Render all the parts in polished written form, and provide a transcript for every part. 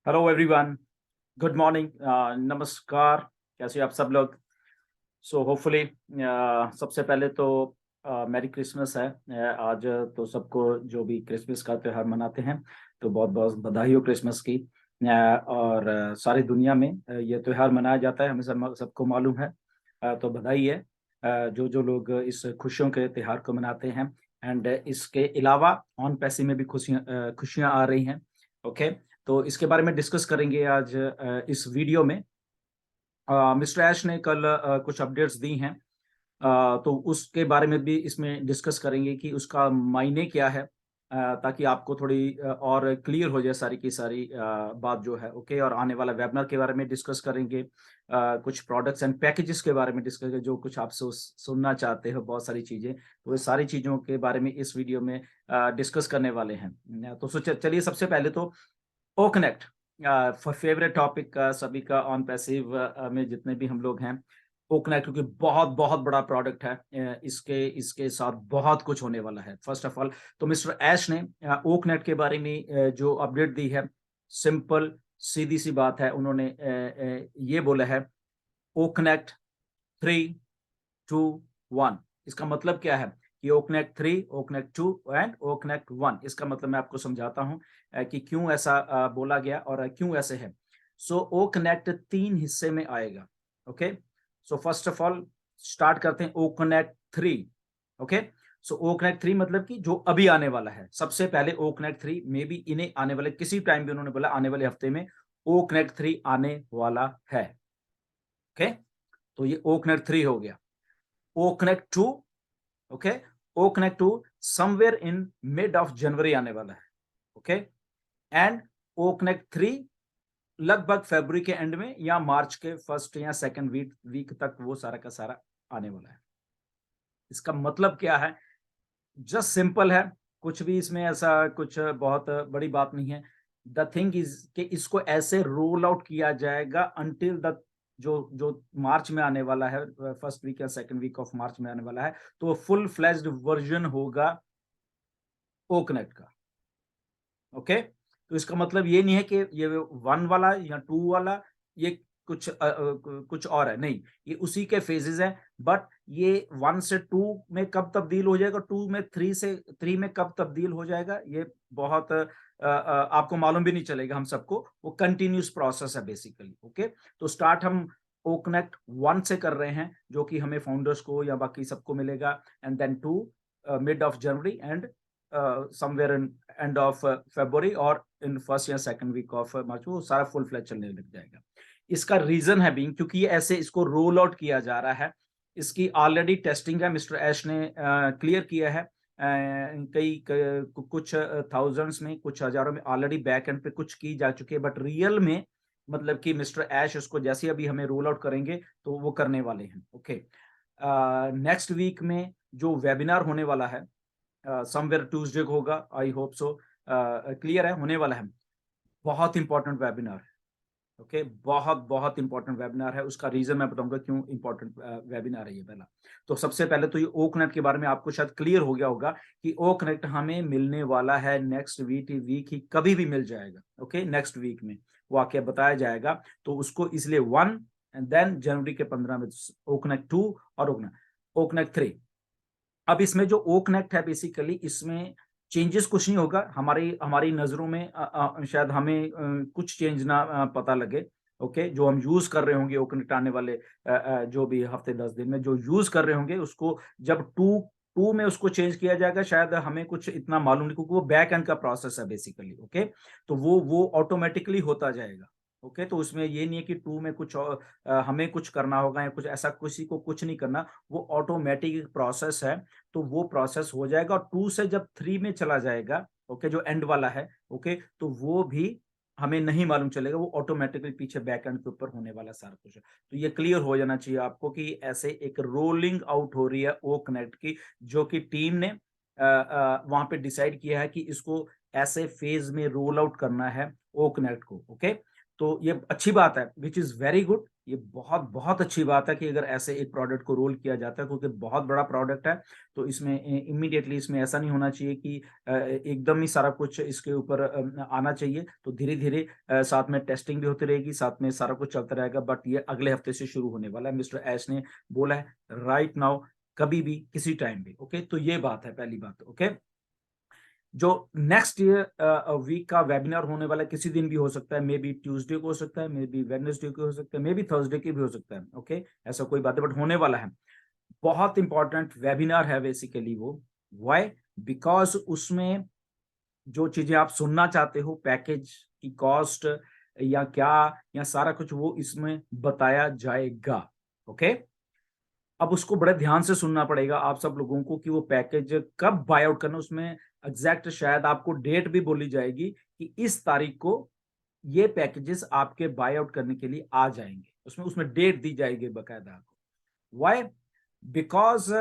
Hello everyone, good morning, नमस्कार। कैसे आप सब लोग? सो होपफुली सबसे पहले तो मैरी क्रिसमस है। आज तो सबको जो भी क्रिसमस का त्यौहार मनाते हैं तो बहुत बहुत बधाई हो क्रिसमस की। और सारी दुनिया में ये त्यौहार मनाया जाता है, हमें सबको मालूम है। तो बधाई है जो जो लोग इस खुशियों के त्यौहार को मनाते हैं। एंड इसके अलावा ऑन पैसे में भी खुशियाँ आ रही हैं। ओके, तो इसके बारे में डिस्कस करेंगे आज इस वीडियो में। मिस्टर ऐश ने कल कुछ अपडेट्स दी हैं, तो उसके बारे में भी इसमें डिस्कस करेंगे कि उसका मायने क्या है, ताकि आपको थोड़ी और क्लियर हो जाए सारी की सारी बात जो है। ओके, और आने वाला वेबिनार के बारे में डिस्कस करेंगे, कुछ प्रोडक्ट्स एंड पैकेजेस के बारे में डिस्कस करेंगे, जो कुछ आप सुनना चाहते हो, बहुत सारी चीज़ें, तो वो सारी चीज़ों के बारे में इस वीडियो में डिस्कस करने वाले हैं। तो चलिए सबसे पहले तो ओ कनेक्ट, फेवरेट टॉपिक का सभी का ऑन पैसिव में जितने भी हम लोग हैं। ओ कनेक्ट क्योंकि बहुत बहुत बड़ा प्रोडक्ट है, इसके इसके साथ बहुत कुछ होने वाला है। फर्स्ट ऑफ ऑल तो मिस्टर ऐश ने ओ कनेक्ट के बारे में जो अपडेट दी है, सिंपल सीधी सी बात है। उन्होंने ये बोला है, ओ कनेक्ट 3, 2, 1। इसका मतलब क्या है कि O connect 3, O connect 2 and O connect 1। इसका मतलब मैं आपको समझाता हूं कि क्यों ऐसा बोला गया और क्यों ऐसे है। सो ओ कनेक्ट 3 हिस्से में आएगा। Okay, so first of all start करते हैं ओ कनेक्ट 3। ओके, सो ओ कनेक्ट 3 मतलब कि जो अभी आने वाला है। सबसे पहले ओ कनेक्ट 3 मे बी इन्हें आने वाले किसी टाइम भी, उन्होंने बोला आने वाले हफ्ते में ओ कनेक्ट 3 आने वाला है। ओके, तो ये ओ कनेक्ट 3 हो गया। O connect 2, okay, O connect 2 somewhere in mid of January आने वाला है। ओके, एंड ओ कनेक्ट 3 लगभग फरवरी के एंड में या मार्च के फर्स्ट या सेकंड वीक तक वो सारा का सारा आने वाला है। इसका मतलब क्या है? जस्ट सिंपल है, कुछ भी इसमें ऐसा कुछ बहुत बड़ी बात नहीं है। द थिंग इज कि इसको ऐसे रोल आउट किया जाएगा अंटिल द जो जो मार्च में आने वाला है, फर्स्ट वीक या सेकंड वीक ऑफ मार्च में आने वाला है, तो फुल फ्लेज्ड वर्जन होगा ओ कनेक्ट का। ओके, तो इसका मतलब ये नहीं है कि ये 1 वाला या 2 वाला ये कुछ और है, नहीं, ये उसी के फेजेस हैं। बट ये 1 से 2 में कब तब्दील हो जाएगा, 2 में 3 से 3 में कब तब्दील हो जाएगा, ये बहुत आपको मालूम भी नहीं चलेगा हम सबको। वो कंटिन्यूस प्रोसेस है बेसिकली। ओके, तो स्टार्ट हम ओ कनेक्ट 1 से कर रहे हैं, जो कि हमें फाउंडर्स को या बाकी सबको मिलेगा। And then 2 mid of January and somewhere in end of February और इन फर्स्ट या सेकंड वीक ऑफ मार्च वो सारा फुल फ्लैज चलने लग जाएगा। इसका रीजन है बीइंग क्योंकि ये ऐसे इसको रोल आउट किया जा रहा है। इसकी ऑलरेडी टेस्टिंग है, मिस्टर ऐश ने क्लियर किया है। कुछ थाउजेंड्स में, कुछ हजारों में ऑलरेडी बैक एंड पे कुछ की जा चुकी है, बट रियल में मतलब कि मिस्टर ऐश उसको जैसे अभी हमें रोल आउट करेंगे तो वो करने वाले हैं। ओके, नेक्स्ट वीक में जो वेबिनार होने वाला है, समवेयर ट्यूसडे को होगा, आई होप सो। क्लियर है, होने वाला है। बहुत इंपॉर्टेंट वेबिनार है। ओके, बहुत बहुत इंपॉर्टेंट वेबिनार है। उसका रीजन मैं बताऊंगा क्यों इंपॉर्टेंट वेबिनार है ये पहला। तो सबसे पहले तो ये ओ कनेक्ट के बारे में आपको शायद क्लियर हो गया होगा कि ओ कनेक्ट हमें मिलने वाला है नेक्स्ट वीक ही, कभी भी मिल जाएगा। ओके, नेक्स्ट वीक में वो आके बताया जाएगा। तो उसको इसलिए 1 एंड देन जनवरी के 15 में ओ कनेक्ट 2 और ओ कनेक्ट 3। अब इसमें जो ओ कनेक्ट है बेसिकली इसमें चेंजेस कुछ नहीं होगा हमारी हमारी नजरों में। शायद हमें कुछ चेंज ना पता लगे। ओके, जो हम यूज कर रहे होंगे ओ कनेक्ट आने वाले जो भी हफ्ते 10 दिन में जो यूज कर रहे होंगे, उसको जब टू टू में उसको चेंज किया जाएगा, शायद हमें कुछ इतना मालूम नहीं, क्योंकि वो बैक एंड का प्रोसेस है बेसिकली। ओके, तो वो ऑटोमेटिकली होता जाएगा। ओके, तो उसमें ये नहीं है कि 2 में कुछ हमें कुछ करना होगा या कुछ ऐसा, किसी को कुछ नहीं करना। वो ऑटोमेटिक प्रोसेस है, तो वो प्रोसेस हो जाएगा। और 2 से जब 3 में चला जाएगा, ओके, जो एंड वाला है, ओके, तो वो भी हमें नहीं मालूम चलेगा, वो ऑटोमेटिकली पीछे बैक एंड के ऊपर होने वाला सारा कुछ है। तो ये क्लियर हो जाना चाहिए आपको कि ऐसे एक रोलिंग आउट हो रही है ओ कनेक्ट की, जो कि टीम ने वहां पे डिसाइड किया है कि इसको ऐसे फेज में रोल आउट करना है ओ कनेक्ट को। ओके, तो ये अच्छी बात है, विच इज वेरी गुड। ये बहुत बहुत अच्छी बात है कि अगर ऐसे एक प्रोडक्ट को रोल किया जाता है, क्योंकि बहुत बड़ा प्रोडक्ट है। तो इसमें इमीडिएटली इसमें ऐसा नहीं होना चाहिए कि एकदम ही सारा कुछ इसके ऊपर आना चाहिए। तो धीरे धीरे साथ में टेस्टिंग भी होती रहेगी, साथ में सारा कुछ चलता रहेगा। बट ये अगले हफ्ते से शुरू होने वाला है, मिस्टर एश ने बोला है, राइट नाउ, कभी भी किसी टाइम भी। ओके, तो ये बात है, पहली बात। ओके, जो नेक्स्ट वीक का वेबिनार होने वाला है, किसी दिन भी हो सकता है, मे बी ट्यूसडे को हो सकता है, मे बी वेडनेसडे को हो सकता है, मे बी थर्सडे की भी हो सकता है। ओके, ऐसा कोई बात है, बट होने वाला है। बहुत इंपॉर्टेंट वेबिनार है बेसिकली वो। व्हाई? बिकॉज उसमें जो चीजें आप सुनना चाहते हो, पैकेज की कॉस्ट या क्या, या सारा कुछ वो इसमें बताया जाएगा। ओके, अब उसको बड़े ध्यान से सुनना पड़ेगा आप सब लोगों को कि वो पैकेज कब बाय आउट करना। उसमें एग्जैक्ट शायद आपको डेट भी बोली जाएगी कि इस तारीख को ये पैकेजेस आपके बाय आउट करने के लिए आ जाएंगे। उसमें उसमें डेट दी जाएगी बकायदा आपको। व्हाई? बिकॉज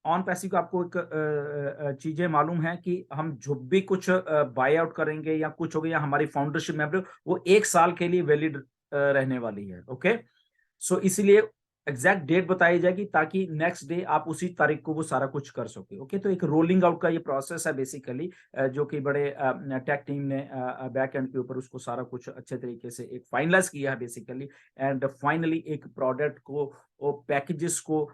ऑन पैसिव आपको एक चीजें मालूम है कि हम जो भी कुछ बाय आउट करेंगे या कुछ हो गया, या हमारी फाउंडरशिप मेंबर, वो 1 साल के लिए वैलिड रहने वाली है। ओके, सो इसीलिए एग्जैक्ट डेट बताई जाएगी ताकि नेक्स्ट डे आप उसी तारीख को वो सारा कुछ कर सके। ओके, तो एक रोलिंग आउट का ये प्रोसेस है बेसिकली, जो कि बड़े टेक टीम ने बैक एंड के ऊपर उसको सारा कुछ अच्छे तरीके से एक फाइनलाइज किया है बेसिकली। एंड फाइनली एक प्रोडक्ट को, वो पैकेजेस को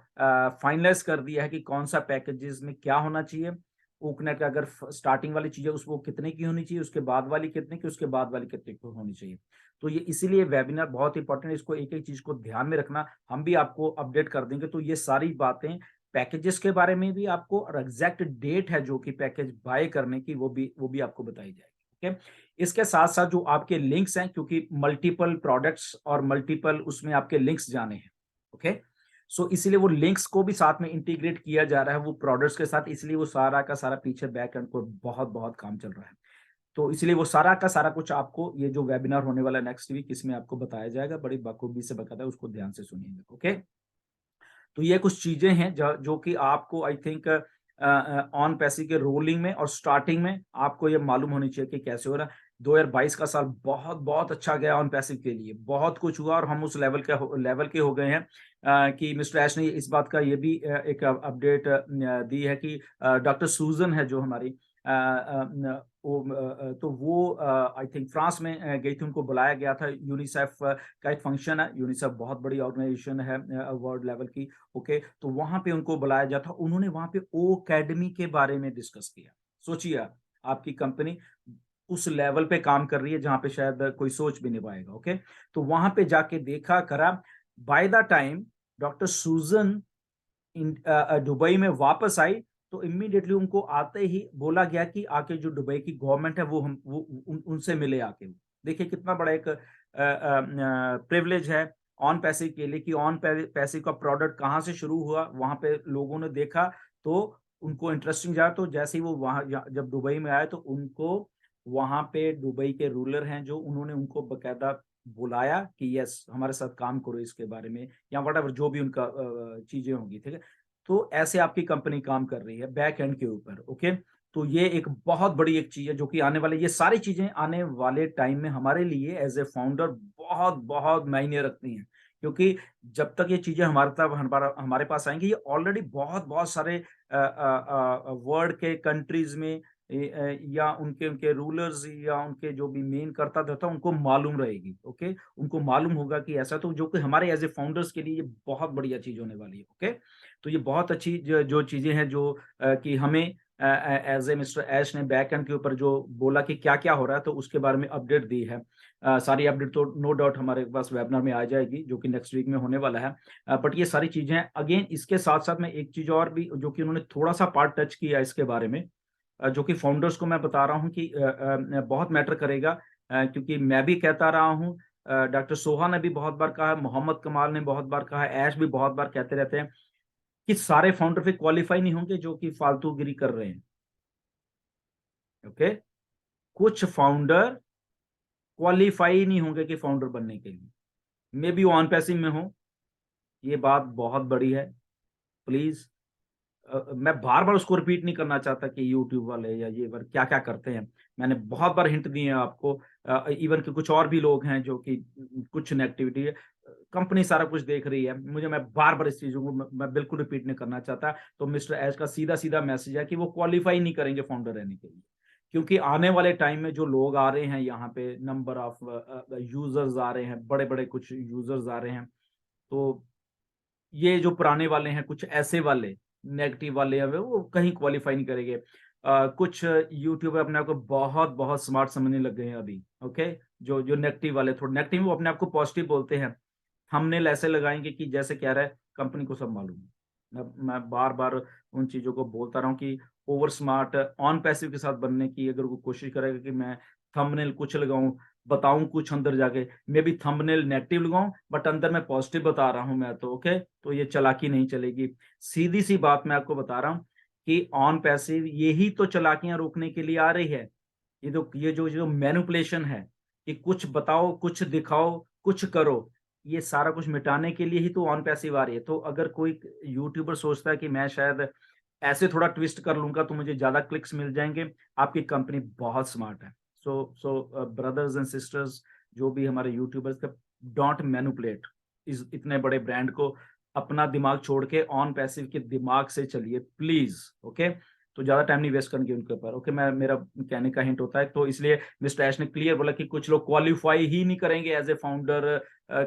फाइनलाइज कर दिया है कि कौन सा पैकेजेस में क्या होना चाहिए। ओकनेट का अगर स्टार्टिंग वाली चीज है उसको कितने की होनी चाहिए, उसके बाद वाली कितने की, उसके बाद वाली कितने की होनी चाहिए। तो ये इसीलिए वेबिनार बहुत इंपॉर्टेंट है, इसको एक एक चीज को ध्यान में रखना। हम भी आपको अपडेट कर देंगे। तो ये सारी बातें पैकेजेस के बारे में भी आपको, और एग्जैक्ट डेट है जो कि पैकेज बाय करने की, वो भी आपको बताई जाएगी। ओके, इसके साथ साथ जो आपके लिंक्स हैं, क्योंकि मल्टीपल प्रोडक्ट्स और मल्टीपल उसमें आपके लिंक्स जाने हैं। ओके, सो इसीलिए वो लिंक्स को भी साथ में इंटीग्रेट किया जा रहा है वो प्रोडक्ट्स के साथ, इसलिए वो सारा का सारा पीछे बैक एंड को बहुत बहुत काम चल रहा है। तो इसलिए वो सारा का सारा कुछ आपको, ये जो वेबिनार होने वाला है नेक्स्ट वीक, इसमें आपको बताया जाएगा, बड़ी बखूबी से बताया, उसको ध्यान से सुनिएगा। ओके, तो ये कुछ चीजें हैं जो कि आपको आई थिंक ऑन पैसिव के रोलिंग में और स्टार्टिंग में आपको ये मालूम होनी चाहिए कि कैसे हो रहा है। 2022 का साल बहुत बहुत अच्छा गया ऑन पैसिव के लिए, बहुत कुछ हुआ, और हम उस लेवल के हो गए हैं कि मिस्टर ऐश ने इस बात का ये भी एक अपडेट दी है कि डॉक्टर सूजन है जो हमारी, तो वो आई थिंक फ्रांस में गई थी, उनको बुलाया गया था। यूनिसेफ का एक फंक्शन है, यूनिसेफ बहुत बड़ी ऑर्गेनाइजेशन है वर्ल्ड लेवल की। ओके, तो वहां पे उनको बुलाया गया था, उन्होंने वहां पे ओ अकेडमी के बारे में डिस्कस किया। सोचिए आपकी कंपनी उस लेवल पे काम कर रही है जहां पे शायद कोई सोच भी नहीं पाएगा। ओके, तो वहां पे जाके देखा करा। बाय द टाइम डॉक्टर सूजन दुबई में वापस आई, तो इमीडिएटली उनको आते ही बोला गया कि आके जो दुबई की गवर्नमेंट है वो उनसे मिले आके। देखिए कितना बड़ा एक प्रिविलेज है ऑन पैसे के लिए कि ऑन पैसे का प्रोडक्ट कहाँ से शुरू हुआ, वहां पे लोगों ने देखा तो उनको इंटरेस्टिंग जाए। तो जैसे ही वो वहां जब दुबई में आए, तो उनको वहां पे दुबई के रूलर हैं जो, उन्होंने उनको बकायदा बुलाया कि यस हमारे साथ काम करो इसके बारे में, या वट जो भी उनका चीजें होंगी। ठीक है, तो ऐसे आपकी कंपनी काम कर रही है बैक एंड के ऊपर। ओके, तो ये एक बहुत बड़ी एक चीज है जो कि आने वाले, ये सारी चीजें आने वाले टाइम में हमारे लिए एज ए फाउंडर बहुत बहुत मायने रखती हैं। क्योंकि जब तक ये चीजें हमारे पास आएंगी, ये ऑलरेडी बहुत बहुत सारे वर्ल्ड के कंट्रीज में या उनके उनके रूलर्स या उनके जो भी मेन करता धरता उनको मालूम रहेगी। ओके, उनको मालूम होगा कि ऐसा, तो जो कि हमारे एज ए फाउंडर्स के लिए ये बहुत बढ़िया चीज होने वाली है। ओके, तो ये बहुत अच्छी जो चीजें हैं जो कि हमें एज ए मिस्टर ऐश ने बैक एंड के ऊपर जो बोला कि क्या क्या हो रहा है, तो उसके बारे में अपडेट दी है। सारी अपडेट तो नो डाउट हमारे पास वेबिनार में आ जाएगी जो कि नेक्स्ट वीक में होने वाला है। बट ये सारी चीजें अगेन, इसके साथ साथ में एक चीज और भी जो कि उन्होंने थोड़ा सा पार्ट टच किया इसके बारे में, जो कि फाउंडर्स को मैं बता रहा हूँ कि बहुत मैटर करेगा। क्योंकि मैं भी कहता रहा हूँ, डॉक्टर सोहा ने भी बहुत बार कहा, मोहम्मद कमाल ने बहुत बार कहा, ऐश भी बहुत बार कहते रहते हैं कि सारे फाउंडर फिर क्वालिफाई नहीं होंगे जो कि फालतूगिरी कर रहे हैं। ओके, कुछ फाउंडर क्वालिफाई नहीं होंगे कि फाउंडर बनने के लिए, मे बी ऑन पैसिव में हो। ये बात बहुत बड़ी है, प्लीज मैं बार बार उसको रिपीट नहीं करना चाहता कि यूट्यूब वाले या ये क्या क्या करते हैं। मैंने बहुत बार हिंट दिए हैं आपको, इवन कि कुछ और भी लोग हैं जो कि कुछ नेगेटिविटी है, कंपनी सारा कुछ देख रही है, मैं बार बार इस चीजों को मैं बिल्कुल रिपीट नहीं करना चाहता। तो मिस्टर एच का सीधा सीधा मैसेज है कि वो क्वालिफाई नहीं करेंगे फाउंडर रहने के लिए, क्योंकि आने वाले टाइम में जो लोग आ रहे हैं यहाँ पे, नंबर ऑफ यूजर्स आ रहे हैं, बड़े बड़े कुछ यूजर्स आ रहे हैं, तो ये जो पुराने वाले हैं, कुछ ऐसे वाले नेगेटिव वाले हैं, वो कहीं क्वालिफाई नहीं करेंगे। कुछ यूट्यूबर अपने आप को बहुत बहुत स्मार्ट समझने लग गए हैं अभी। ओके, जो जो नेगेटिव वाले, थोड़े नेगेटिव, वो अपने आप को पॉजिटिव बोलते हैं। थंबनेल ऐसे लगाएंगे कि जैसे कह रहा है कंपनी को सब मालूम है। मैं बार बार उन चीजों को बोलता रहा हूँ कि ओवर स्मार्ट ऑन पैसिव के साथ बनने की अगर वो कोशिश करेगा कि मैं थंबनेल कुछ लगाऊं, बताऊं कुछ अंदर जाके, मे बी थंबनेल नेगेटिव लगाऊं बट अंदर मैं पॉजिटिव बता रहा हूं मैं, तो ओके, तो ये चालाकी नहीं चलेगी। सीधी सी बात मैं आपको बता रहा हूं कि ऑन पैसिव यही तो चालाकियां रोकने के लिए आ रही है। ये जो जो मैनिपुलेशन है कि कुछ बताओ, कुछ दिखाओ, कुछ करो, ये सारा कुछ मिटाने के लिए ही तो ऑन पैसिव आ रही है। तो अगर कोई यूट्यूबर सोचता है कि मैं शायद ऐसे थोड़ा ट्विस्ट कर लूंगा तो मुझे ज्यादा क्लिक्स मिल जाएंगे, आपकी कंपनी बहुत स्मार्ट है। सो ब्रदर्स एंड सिस्टर्स, जो भी हमारे यूट्यूबर्स का, डोंट मैनिपुलेट इस इतने बड़े ब्रांड को, अपना दिमाग छोड़ के ऑन पैसिव के दिमाग से चलिए प्लीज। ओके, तो ज्यादा टाइम नहीं वेस्ट करेंगे उनके ऊपर। ओके, मैं मेरा कहने का हिंट होता है। तो इसलिए मिस्टर ऐश ने क्लियर बोला कि कुछ लोग क्वालिफाई ही नहीं करेंगे एज ए फाउंडर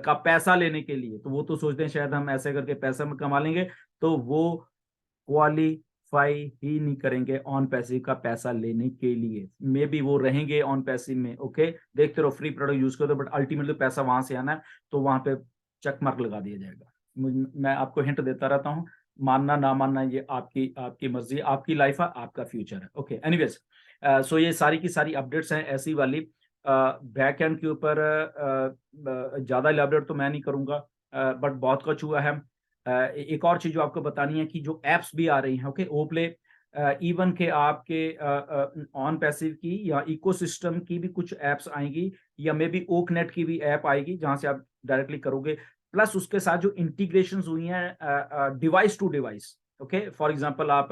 का पैसा लेने के लिए। तो वो तो सोचते हैं शायद हम ऐसे करके पैसा कमा लेंगे, तो वो क्वालिफाई ही नहीं करेंगे ऑन पैसिव का पैसा लेने के लिए। मे बी वो रहेंगे ऑन पैसिव में, ओके, देखते रहो, फ्री प्रोडक्ट यूज करो, बट अल्टीमेटली पैसा वहां से आना है, तो वहां पे चेक मार्क लगा दिया जाएगा। मैं आपको हिंट देता रहता हूँ, मानना ना मानना ये आपकी आपकी मर्जी, आपकी लाइफ है, आपका फ्यूचर है। ओके, एनीवेज, सो ये सारी की सारी अपडेट्स हैं ऐसी वाली। बैक एंड के ऊपर ज्यादा इलेबोरेट तो मैं नहीं करूंगा, बट बहुत कुछ हुआ है। एक और चीज जो आपको बतानी है कि जो एप्स भी आ रही हैं, ओके, ओप्ले, इवन के आपके ऑन पैसिव की या इकोसिस्टम की भी कुछ एप्स आएंगी, या मे बी ओकनेट की भी ऐप आएगी जहां से आप डायरेक्टली करोगे। प्लस उसके साथ जो इंटीग्रेशन हुई हैं device to device, okay, for example आप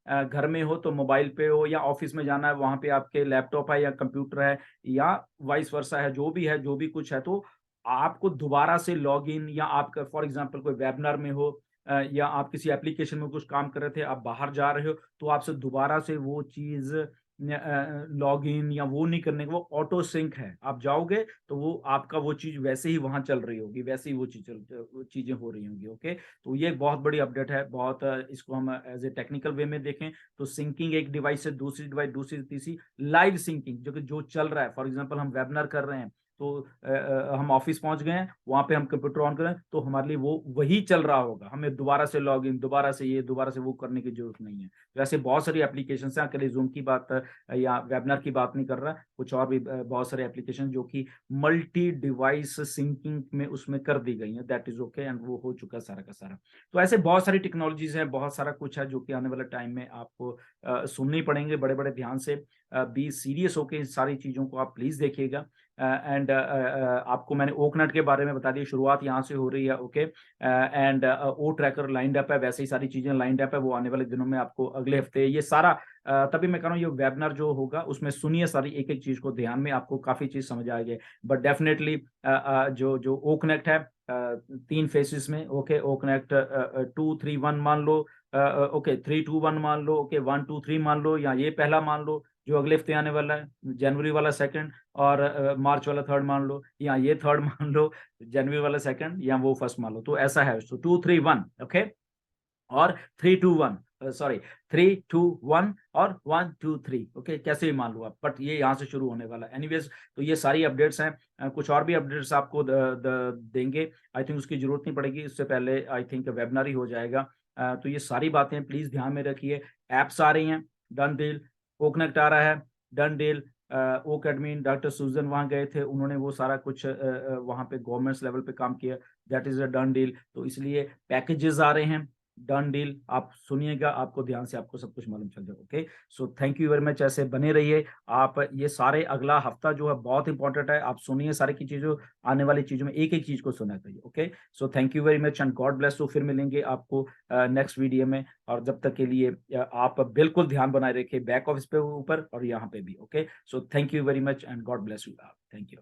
घर में हो तो मोबाइल पे हो, या ऑफिस में जाना है वहां पे आपके लैपटॉप है या कंप्यूटर है, या वाइस वर्सा है, जो भी है, जो भी कुछ है, तो आपको दोबारा से लॉग इन, या आपका फॉर एग्जांपल कोई वेबिनार में हो, या आप किसी एप्लीकेशन में कुछ काम कर रहे थे, आप बाहर जा रहे हो, तो आपसे दोबारा से वो चीज लॉग इन या वो नहीं करने का, वो ऑटो सिंक है। आप जाओगे तो वो आपका वो चीज वैसे ही वहां चल रही होगी, वैसे ही वो चीजें हो रही होंगी। ओके, तो ये बहुत बड़ी अपडेट है, बहुत इसको हम एज ए टेक्निकल वे में देखें तो सिंकिंग एक डिवाइस से दूसरी डिवाइस, दूसरी तीसरी, लाइव सिंकिंग जो कि जो चल रहा है। फॉर एग्जाम्पल हम वेबिनार कर रहे हैं, तो हम ऑफिस पहुंच गए हैं, वहां पे हम कंप्यूटर ऑन करें तो हमारे लिए वो वही चल रहा होगा, हमें दोबारा से लॉग इन, दोबारा से ये, दोबारा से वो करने की जरूरत नहीं है। तो ऐसे बहुत सारी एप्लीकेशन हैं, अकेले जूम की बात या वेबिनार की बात नहीं कर रहा, कुछ और भी बहुत सारे एप्लीकेशन जो कि मल्टी डिवाइस सिंकिंग में उसमें कर दी गई है, दैट इज ओके, एंड वो हो चुका है सारा का सारा। तो ऐसे बहुत सारी टेक्नोलॉजीज हैं, बहुत सारा कुछ है जो कि आने वाले टाइम में आपको सुननी पड़ेंगे बड़े बड़े ध्यान से। बी सीरियस होके इन सारी चीजों को आप प्लीज देखिएगा। एंड आपको मैंने ओकनट के बारे में बता दिया, शुरुआत यहाँ से हो रही है। Okay, and O tracker lined up है, वैसे ही सारी चीजें लाइंड अप है, वो आने वाले दिनों में आपको अगले हफ्ते ये सारा तभी मैं कह रहा हूँ ये वेबिनार जो होगा उसमें सुनिए सारी एक एक चीज को ध्यान में, आपको काफी चीज समझ आएगी। बट डेफिनेटली जो जो ओ कनेक्ट है 3 फेसेस में, ओके, ओ कनेक्ट 2 3 1 मान लो, ओके 3 2 1 मान लो, ओके 1 2 3 मान लो, या ये पहला मान लो जो अगले हफ्ते आने वाला है, जनवरी वाला सेकंड, और मार्च वाला थर्ड मान लो, या ये थर्ड मान लो, जनवरी वाला सेकंड, या वो फर्स्ट मान लो। तो ऐसा है, तो 2 3 1, ओके, और 3 2 1, सॉरी 3 2 1 और 1 2 3, ओके, कैसे भी मान लो आप, बट ये यहाँ से शुरू होने वाला है। एनीवेज, तो ये सारी अपडेट्स हैं। कुछ और भी अपडेट्स आपको देंगे, आई थिंक उसकी जरूरत नहीं पड़ेगी, इससे पहले आई थिंक वेबिनार ही हो जाएगा। तो ये सारी बातें प्लीज ध्यान में रखिए। एप्स आ रही हैं, डन डील, ओकनेक्ट आ रहा है, done deal, okay admin doctor Sujan वहां गए थे, उन्होंने वो सारा कुछ वहां पे गवर्नमेंट्स लेवल पे काम किया, that is a done deal. तो इसलिए पैकेजेस आ रहे हैं, डन डील। आप सुनिएगा, आपको ध्यान से आपको सब कुछ मालूम चल जाएगा। Okay, so thank you very much, ऐसे बने रहिए आप। ये सारे अगला हफ्ता जो है बहुत इंपॉर्टेंट है, आप सुनिए सारी की चीजों, आने वाली चीजों में एक एक चीज को सुना करिए। Okay, so thank you very much and God bless you. फिर मिलेंगे आपको नेक्स्ट वीडियो में, और जब तक के लिए आप बिल्कुल ध्यान बनाए रखिए बैक ऑफिस पे ऊपर और यहाँ पे भी। Okay, so thank you very much and God bless you. Thank you.